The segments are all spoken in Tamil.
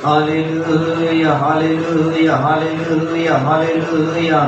ஹalleluya ஹalleluya ஹalleluya ஹalleluya.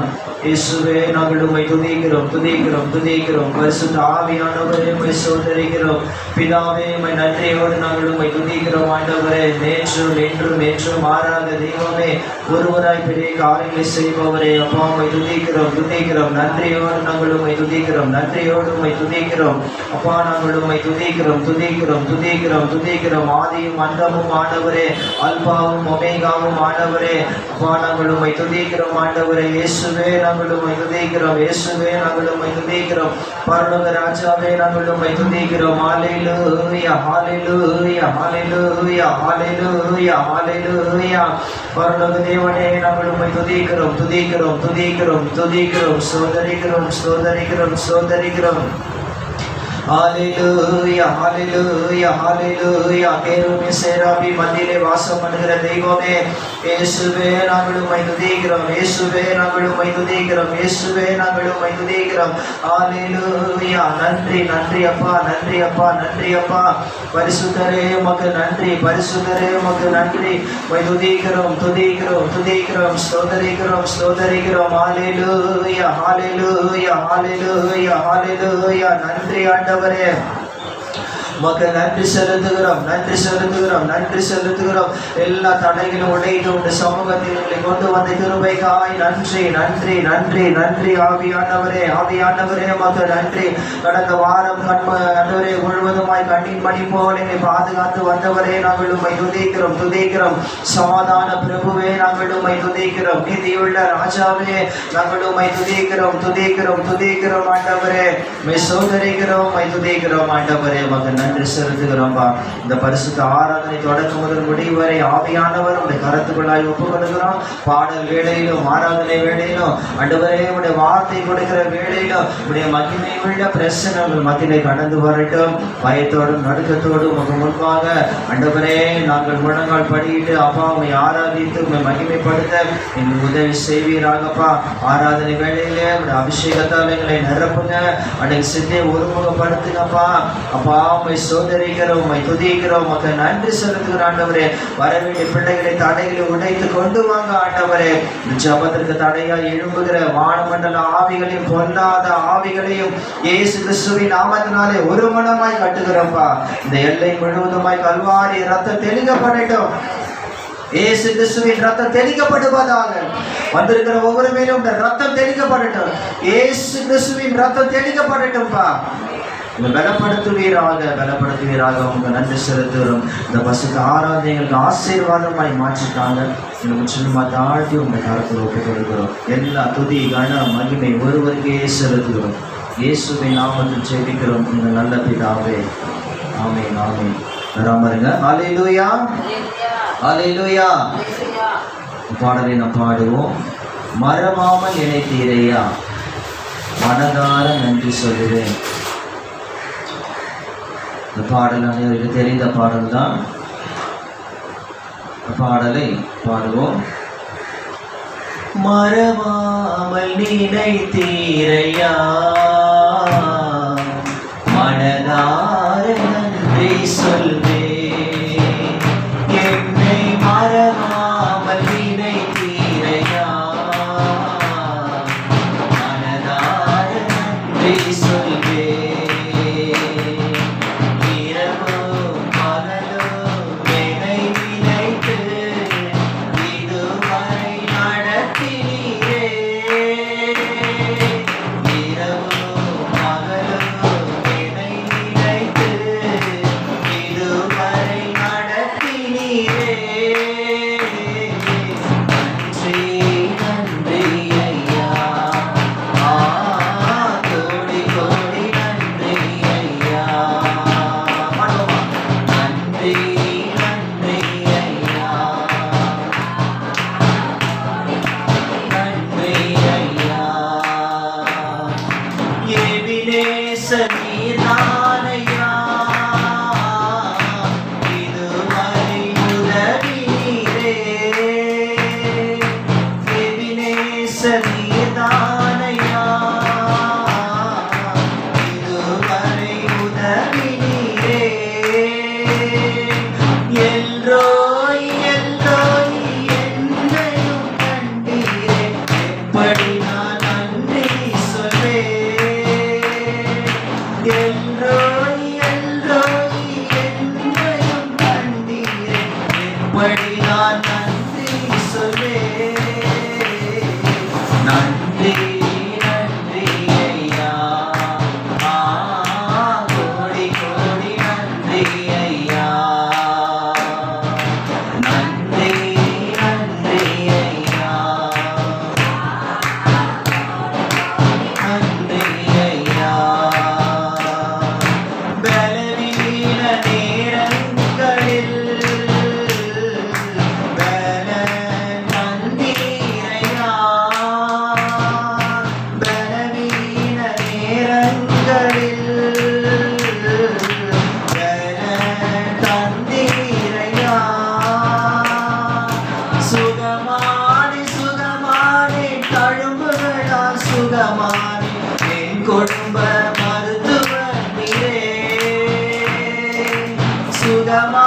இயேசுவே நாங்கள் உம்மை துதிக்கிறோம் துதிக்கிறோம் துதிக்கிறோம். பரிசுத்த ஆவியானவரே உம்மை ஸ்தோத்திரிக்கிறோம். பிதாவே உம்மை நன்றியோடு நாங்கள் உம்மை துதிக்கிறோம். ஆண்டவரே நேற்றும் என்றும் என்றும் மாறாத தெய்வமே, ஒருவராய் பெரிய காரியங்களை செய்பவரே, அப்பா உம்மை துதிக்கிறோம் துதிக்கிறோம். நன்றியோடு நாங்கள் உம்மை துதிக்கிறோம் நன்றியோடு உம்மை துதிக்கிறோம். அப்பா நாங்கள் உம்மை துதிக்கிறோம் துதிக்கிறோம் துதிக்கிறோம் துதிக்கிறோம். ஆதியும் அந்தமும் ஆண்டவரே, அல்பாவும் ஒமேகாவும் ஆண்டவரே, அப்பா நாங்கள் உம்மை துதிக்கிறோம். ஆண்டவரே இயேசுவே நாங்கள் உம்மை துதிக்கிறோம். இயேசுவே நாங்கள் உம்மை துதிக்கிறோம். பரலோக ராஜாவே நாங்கள் உம்மை துதிக்கிறோம். ஹalleluya ஹalleluya ஹalleluya ஹalleluya ஹalleluya. பரலோக தேவனே நாங்கள் உம்மை துதிக்கிறோம் துதிக்கிறோம் துதிக்கிறோம் துதிக்கிறோம். ஸ்தோத்திரிக்கிறோம் ஸ்தோத்திரிக்கிறோம் ஸ்தோத்திரிக்கிறோம். ஹalleluya ஹalleluya ஹalleluya. கேருபீம் சேராபீம் மத்தியிலே வாசம் பண்ணுகிற தெய்வமே, இயேசுவே நாங்கள் உம்மை துதிக்கிறோம். இயேசுவே நாங்கள் உம்மை துதிக்கிறோம். இயேசுவே நாங்கள் உம்மை துதிக்கிறோம். ஹalleluya. நன்றி நன்றி அப்பா நன்றி அப்பா நன்றி அப்பா. பரிசுத்தரே உமக்கு நன்றி பரிசுத்தரே உமக்கு நன்றி. உம்மை துதிக்கிறோம் துதிக்கிறோம் துதிக்கிறோம். ஸ்தோத்திரிக்கிறோம் ஸ்தோத்திரிக்கிறோம். ஹalleluya ஹalleluya ஹalleluya ஹalleluya. நன்றி ஆண்டவரே, உமக்கு நன்றி செலுத்துகிறோம் நன்றி செலுத்துகிறோம் நன்றி செலுத்துகிறோம். எல்லா தடைகளும் உடைத்து உண்டு சமூகத்தில் எங்களை கொண்டு வந்த கிருபைக்காய் நன்றி நன்றி நன்றி நன்றி. ஆவியானவரே ஆவியானவரே உமக்கு நன்றி. கடந்த வாரம் ஆண்டவரே முழுவதுமாய் கண்ணின் மணி போல் எங்களை பாதுகாத்து வந்தவரே, நாங்கள் உம்மை துதிக்கிறோம் துதிக்கிறோம். சமாதான பிரபுவே நாங்கள் உம்மை துதிக்கிறோம். நீதியுள்ள ராஜாவே நாங்கள் உம்மை துதிக்கிறோம் துதிக்கிறோம் துதிக்கிறோம். ஆண்டவரே உம்மை ஸ்தோத்திரிக்கிறோம் உம்மை துதிக்கிறோம். ஆண்டவரே உமக்கு நன்றி செலுத்துகிறோம்பா. இந்த பரிசுத்த ஆராதனை தொடக்கம் முதல் முடிவு வரை ஆவியானவர் உடைய கருத்துக்களாய் ஒப்புக் கொடுக்கிறோம். பாடல் வேளையிலும் ஆராதனை வேளையிலும் ஆண்டவரே உடைய வார்த்தை கொடுக்கிற வேளையிலும் உடைய மகிமை உள்ள பிரச்சனைகள் மத்தியிலே கடந்து வரட்டும். பயத்தோடும் நடுக்கத்தோடும் உங்க முன்பாக ஆண்டவரே நாங்கள் முழங்கால் படியிட்டு அப்பா உண்மை ஆராதித்து உண்மை மகிமைப்படுத்த எங்களுக்கு உதவி செய்வீராகப்பா. ஆராதனை வேளையிலே உடைய அபிஷேகத்தால் எங்களை நிரப்புங்க. அன்றைக்கு சிந்தையை ஒருமுகப்படுத்துங்கப்பா. அப்பா உம்மை சோதரிக்கிறோம் உம்மை துதிக்கிறோம். உமக்கு நன்றி செலுத்துகிற ஆண்டவரே, வரவேண்டிய பிள்ளைகளை தடைகளை உடைத்து கொண்டு வாங்க ஆண்டவரே. ஜபத்திற்கு தடையாய் எழும்புகிற வானமண்டல ஆவிகளையும் பொல்லாத ஆவிகளையும் இயேசு கிறிஸ்துவின் நாமத்தினாலே ஒரு மனமாய் கட்டுகிறோம்ப்பா. இந்த எல்லை முழுவதுமாய் கல்வாரி ரத்தம் தெளிக்கப்படட்டும். இயேசு கிறிஸ்துவின் ரத்தம் தெளிக்கப்படுவதாக. வந்திருக்கிற ஒவ்வொரு மேலும் ரத்தம் தெளிக்கப்படட்டும். இயேசு கிறிஸ்துவின் ரத்தம் தெளிக்கப்படட்டும்பா. பலப்படுத்துவீராக பலப்படுத்துவீராக. உங்க நன்றி செலுத்துகிறோம். இந்த பசுக்கு ஆராதனைகளுக்கு ஆசீர்வாதமாய் மாற்றிட்டாங்க. எனக்கு சும்மா தாழ்த்தி உங்க கருத்தில் ஒப்புக் கொடுக்கிறோம். எல்லா துதி கன மகிமை ஒருவருக்கே செலுத்துகிறோம். இயேசுவின் நாமத்தில் ஜெபிக்கிறோம் இந்த நல்ல பிதாவே. ஆமென் ஆமென். வராமருங்க. ஹல்லேலூயா ஹல்லேலூயா. பாடலை நாம் பாடுவோம். மறவாமல் நினைத்தீரையா, மனதார நன்றி சொல்லுவேன். இந்த பாடல் அனைவருக்கு தெரிந்த பாடல் தான். பாடலை பாடுவோம். மறவாமல் நினைத்தீரையா, மனதார நன்றி சொல்வேன். என்னை மறவாமல் நினைத்தீரையா, மனதார நன்றி சொல்வேன். இரவு உம்மடி நான் நன்றி சொல்வேன். நன்றி நன்றி ஐயா, கோடி கோடி நன்றி ஐயா. நன்றி நன்றி ஐயா, நன்றி ஐயா. பலவீன நேரங்களில் பலன் தந்தீரையா. பலவீன நேரங்களில் பலன் தந்தீரையா. சுகமானி சுகமானி தழும்புகளால் சுகமானி என் குடும்ப மருத்துவ நீரே. சுகமா